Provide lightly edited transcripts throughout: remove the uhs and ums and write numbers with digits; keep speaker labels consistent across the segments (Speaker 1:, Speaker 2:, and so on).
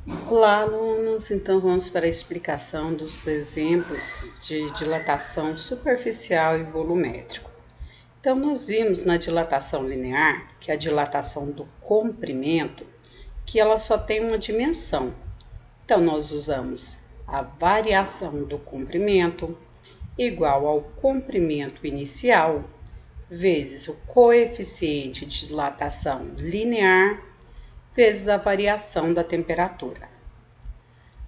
Speaker 1: Olá, alunos! Então vamos para a explicação dos exemplos de dilatação superficial e volumétrico. Então nós vimos na dilatação linear, que é a dilatação do comprimento, que ela só tem uma dimensão. Então nós usamos a variação do comprimento igual ao comprimento inicial vezes o coeficiente de dilatação linear vezes a variação da temperatura.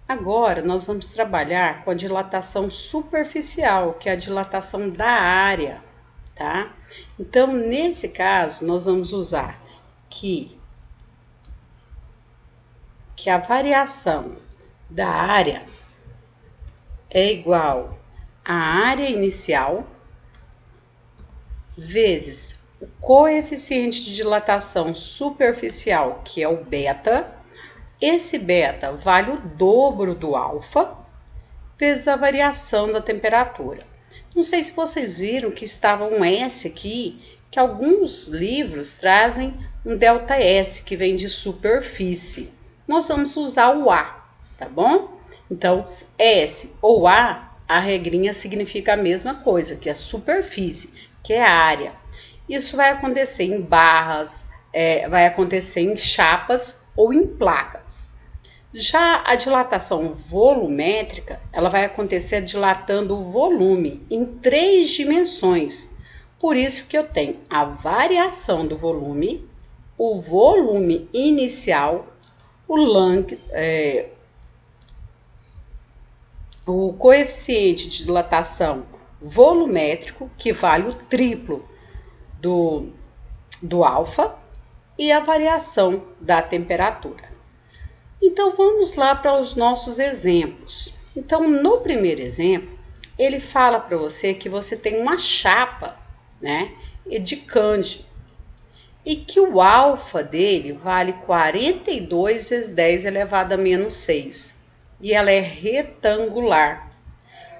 Speaker 1: Agora, nós vamos trabalhar com a dilatação superficial, que é a dilatação da área, tá? Então, nesse caso, nós vamos usar que a variação da área é igual à área inicial vezes o coeficiente de dilatação superficial, que é o beta. Esse beta vale o dobro do alfa, vezes a variação da temperatura. Não sei se vocês viram que estava um S aqui, que alguns livros trazem um delta S, que vem de superfície. Nós vamos usar o A, tá bom? Então, S ou a regrinha significa a mesma coisa, que é superfície, que é área. Isso vai acontecer em barras, vai acontecer em chapas ou em placas. Já a dilatação volumétrica, ela vai acontecer dilatando o volume em 3 dimensões. Por isso que eu tenho a variação do volume, o volume inicial, o coeficiente de dilatação volumétrico, que vale o triplo do alfa, e a variação da temperatura. Então, vamos lá para os nossos exemplos. Então, no primeiro exemplo, ele fala para você que você tem uma chapa, né, de cândio, e que o alfa dele vale 42 vezes 10 elevado a menos 6, e ela é retangular,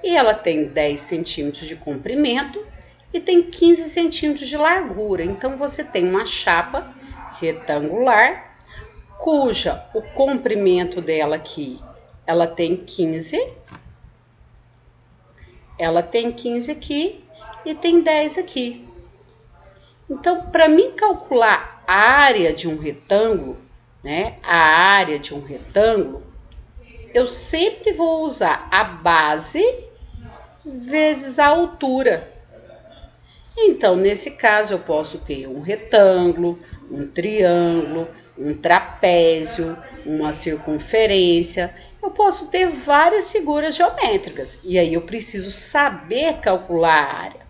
Speaker 1: e ela tem 10 centímetros de comprimento e tem 15 centímetros de largura. Então, você tem uma chapa retangular, cuja o comprimento dela aqui, ela tem 15 aqui e tem 10 aqui. Então, para mim calcular a área de um retângulo, né, eu sempre vou usar a base vezes a altura. Então, nesse caso, eu posso ter um retângulo, um triângulo, um trapézio, uma circunferência. Eu posso ter várias figuras geométricas. E aí eu preciso saber calcular a área.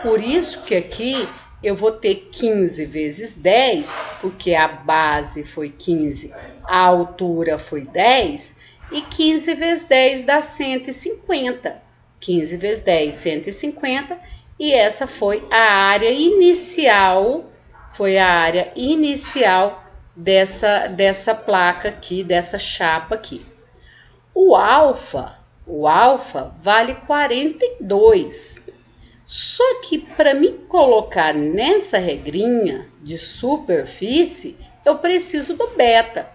Speaker 1: Por isso que aqui eu vou ter 15 vezes 10, porque a base foi 15, a altura foi 10, e 15 vezes 10 dá 150. 15 vezes 10, 150. E essa foi a área inicial, dessa placa aqui, dessa chapa aqui. O alfa vale 42. Só que para me colocar nessa regrinha de superfície, eu preciso do beta.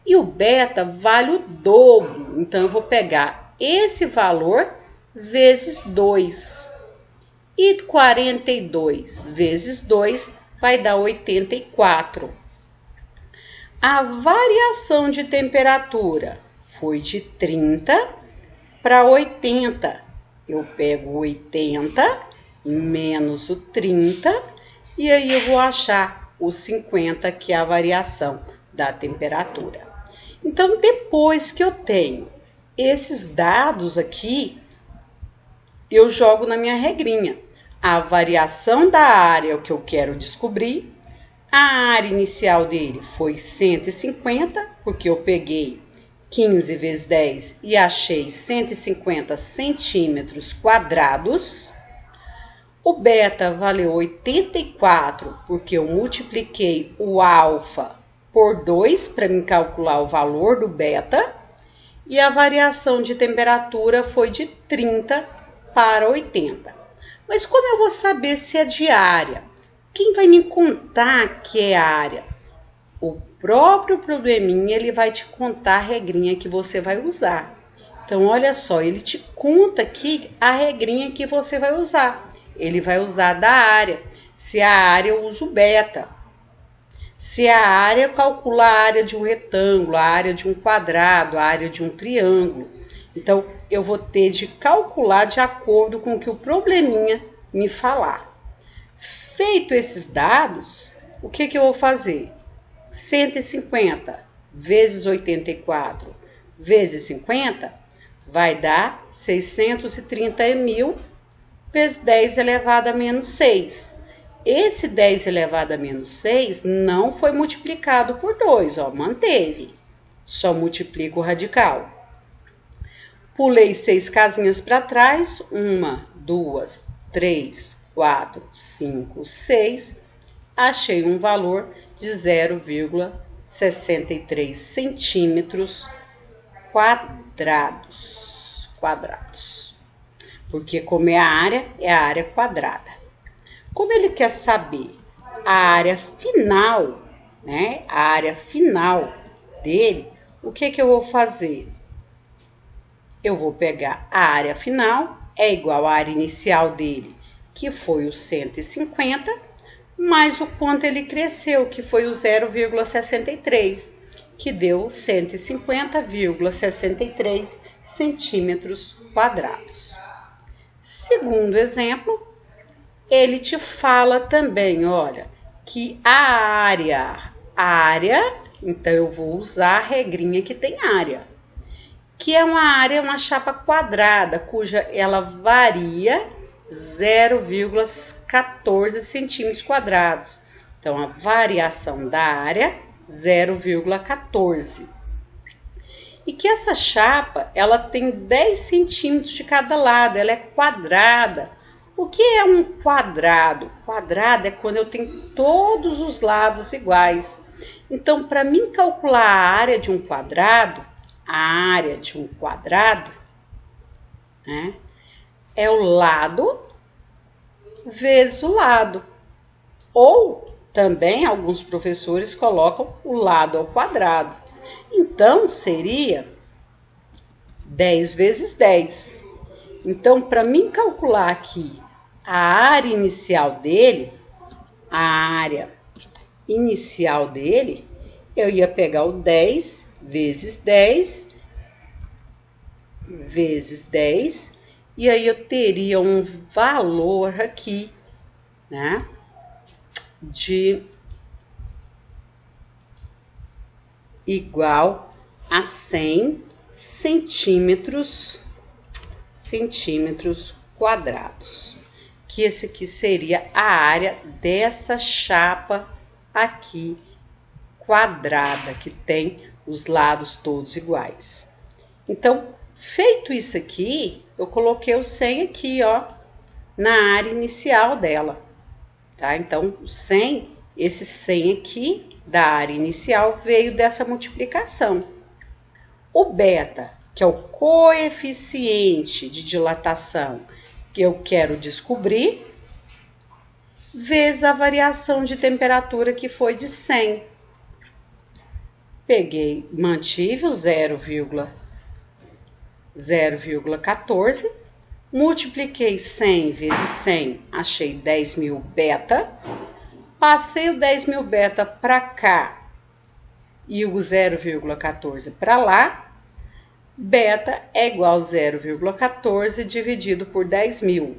Speaker 1: E o beta vale o dobro. Então, eu vou pegar esse valor vezes 2. E 42 vezes 2 vai dar 84. A variação de temperatura foi de 30 para 80. Eu pego 80 menos o 30 e aí eu vou achar o 50, que é a variação da temperatura. Então, depois que eu tenho esses dados aqui, eu jogo na minha regrinha. A variação da área é o que eu quero descobrir. A área inicial dele foi 150, porque eu peguei 15 vezes 10 e achei 150 centímetros quadrados. O beta valeu 84, porque eu multipliquei o alfa por 2 para me calcular o valor do beta. E a variação de temperatura foi de 30 para 80. Mas como eu vou saber se é de área? Quem vai me contar que é área? próprio probleminha ele vai te contar a regrinha que você vai usar. Então, olha só, ele te conta aqui a regrinha que você vai usar. Ele vai usar da área. Se a área eu uso beta. Se a área calcula a área de um retângulo, a área de um quadrado, a área de um triângulo. Então, eu vou ter de calcular de acordo com o que o probleminha me falar. Feito esses dados, o que eu vou fazer? 150 vezes 84 vezes 50 vai dar 630.000 vezes 10 elevado a menos 6. Esse 10 elevado a menos 6 não foi multiplicado por 2, ó, manteve. Só multiplica o radical. Pulei 6 casinhas para trás, 1, 2, 3, 4, 5, 6. Achei um valor de 0,63 centímetros quadrados. Porque como é a área quadrada. Como ele quer saber a área final, né? A área final dele, o que eu vou fazer? Eu vou pegar a área final, é igual à área inicial dele, que foi o 150, mais o quanto ele cresceu, que foi o 0,63, que deu 150,63 centímetros quadrados. Segundo exemplo, ele te fala também, olha, que a área, então eu vou usar a regrinha que tem área, que é uma chapa quadrada, cuja ela varia 0,14 centímetros quadrados. Então, a variação da área, 0,14. E que essa chapa, ela tem 10 centímetros de cada lado, ela é quadrada. O que é um quadrado? Quadrado é quando eu tenho todos os lados iguais. Então, para mim calcular a área de um quadrado, né, é o lado vezes o lado. Ou também alguns professores colocam o lado ao quadrado. Então, seria 10 vezes 10. Então, para mim calcular aqui a área inicial dele, eu ia pegar o 10 vezes 10 vezes 10, e aí eu teria um valor aqui, né, de igual a 100 centímetros quadrados. Que esse aqui seria a área dessa chapa aqui quadrada, que tem os lados todos iguais. Então, feito isso aqui, eu coloquei o 100 aqui, ó, na área inicial dela, tá? Então, o 100, esse 100 aqui da área inicial veio dessa multiplicação. O beta, que é o coeficiente de dilatação que eu quero descobrir, vezes a variação de temperatura, que foi de 100. Peguei, mantive o 0,14, multipliquei 100 vezes 100, achei 10.000 beta, passei o 10.000 beta para cá e o 0,14 para lá. Beta é igual a 0,14 dividido por 10.000.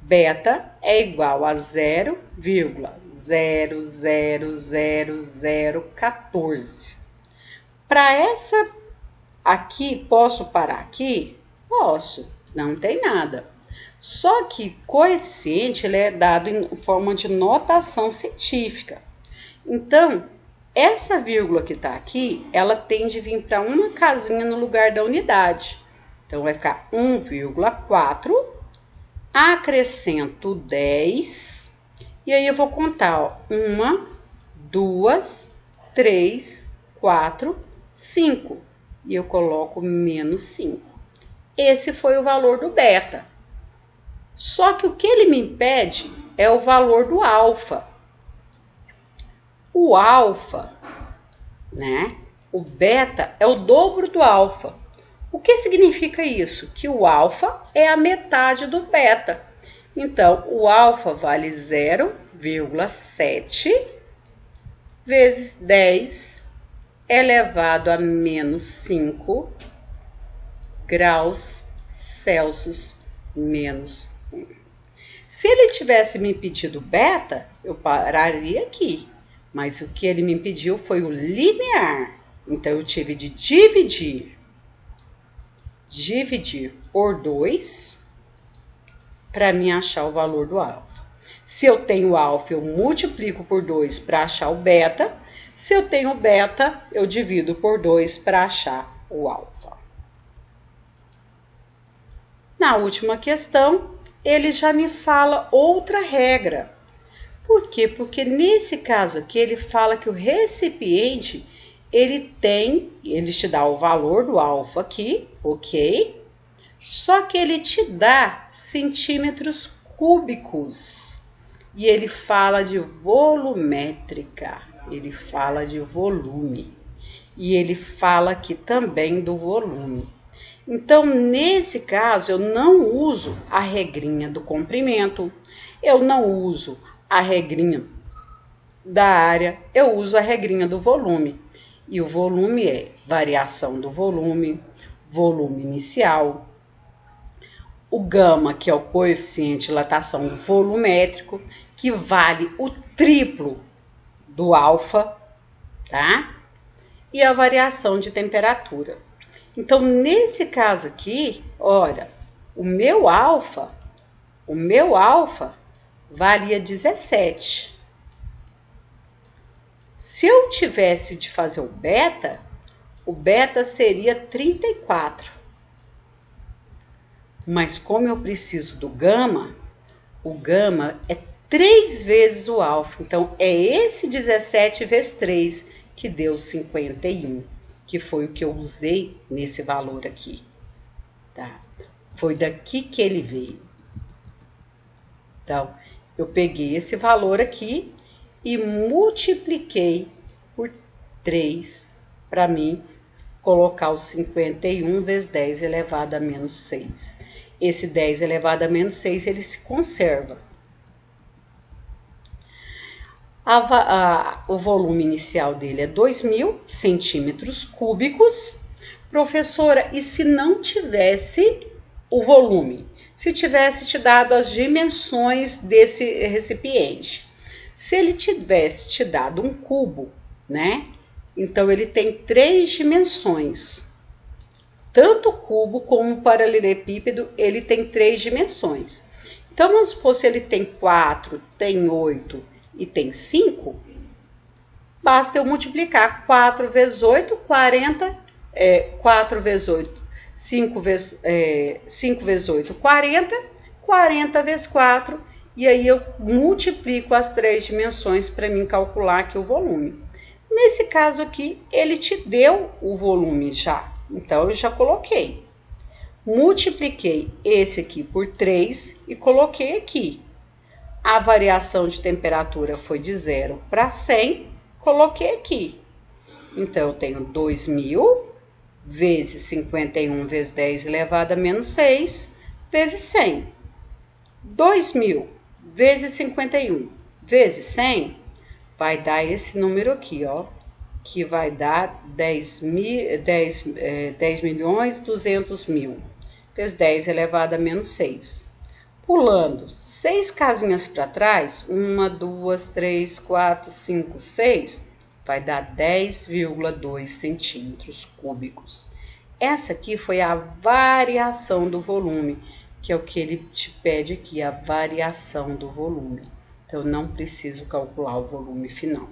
Speaker 1: Beta é igual a 0,00014. Para essa aqui, posso parar aqui? Posso, não tem nada. Só que coeficiente ele é dado em forma de notação científica. Então, essa vírgula que está aqui, ela tem de vir para uma casinha no lugar da unidade. Então, vai ficar 1,4, acrescento 10, e aí eu vou contar, ó, 1, 2, 3, 4, 5, e eu coloco menos 5. Esse foi o valor do beta. Só que o que ele me impede é o valor do alfa. O alfa, né? O beta é o dobro do alfa. O que significa isso? Que o alfa é a metade do beta. Então, o alfa vale 0,7 vezes 10 elevado a menos 5 graus Celsius menos 1. Se ele tivesse me pedido beta, eu pararia aqui. Mas o que ele me pediu foi o linear. Então, eu tive de dividir por 2 para mim achar o valor do alfa. Se eu tenho alfa, eu multiplico por 2 para achar o beta. Se eu tenho beta, eu divido por 2 para achar o alfa. Na última questão, ele já me fala outra regra. Por quê? Porque nesse caso aqui, ele fala que o recipiente, ele te dá o valor do alfa aqui, ok? Só que ele te dá centímetros cúbicos. E ele fala de volumétrica, ele fala de volume. E ele fala aqui também do volume. Então, nesse caso, eu não uso a regrinha do comprimento, eu não uso a regrinha da área, eu uso a regrinha do volume. E o volume é variação do volume, volume inicial. O gama, que é o coeficiente de dilatação volumétrico, que vale o triplo do alfa, tá? E a variação de temperatura. Então, nesse caso aqui, olha, o meu alfa valia 17. Se eu tivesse de fazer o beta seria 34. Mas como eu preciso do gama, o gama é 3 vezes o alfa. Então, é esse 17 vezes 3 que deu 51, que foi o que eu usei nesse valor aqui, tá? Foi daqui que ele veio. Então, eu peguei esse valor aqui e multipliquei por 3 para mim colocar o 51 vezes 10 elevado a menos 6. Esse 10 elevado a menos 6, ele se conserva. O volume inicial dele é 2.000 centímetros cúbicos. Professora, e se não tivesse o volume? Se tivesse te dado as dimensões desse recipiente. Se ele tivesse te dado um cubo, né? Então, ele tem 3 dimensões. Tanto o cubo como o paralelepípedo, ele tem 3 dimensões. Então, vamos supor, se ele tem 4, tem 8 e tem 5, basta eu multiplicar 4 vezes 8, 40, 4 vezes 8, 5 vezes 8, 40, 40 vezes 4, e aí eu multiplico as 3 dimensões para mim calcular aqui o volume. Nesse caso aqui, ele te deu o volume já, então eu já coloquei. Multipliquei esse aqui por 3 e coloquei aqui. A variação de temperatura foi de 0 para 100, coloquei aqui. Então, eu tenho 2.000 vezes 51 vezes 10 elevado a menos 6 vezes 100. 2.000 vezes 51 vezes 100 vai dar esse número aqui, ó, que vai dar 10.200.000 vezes 10 elevado a menos 6. Pulando 6 casinhas para trás, 1, 2, 3, 4, 5, 6, vai dar 10,2 centímetros cúbicos. Essa aqui foi a variação do volume, que é o que ele te pede aqui, a variação do volume. Então, não preciso calcular o volume final.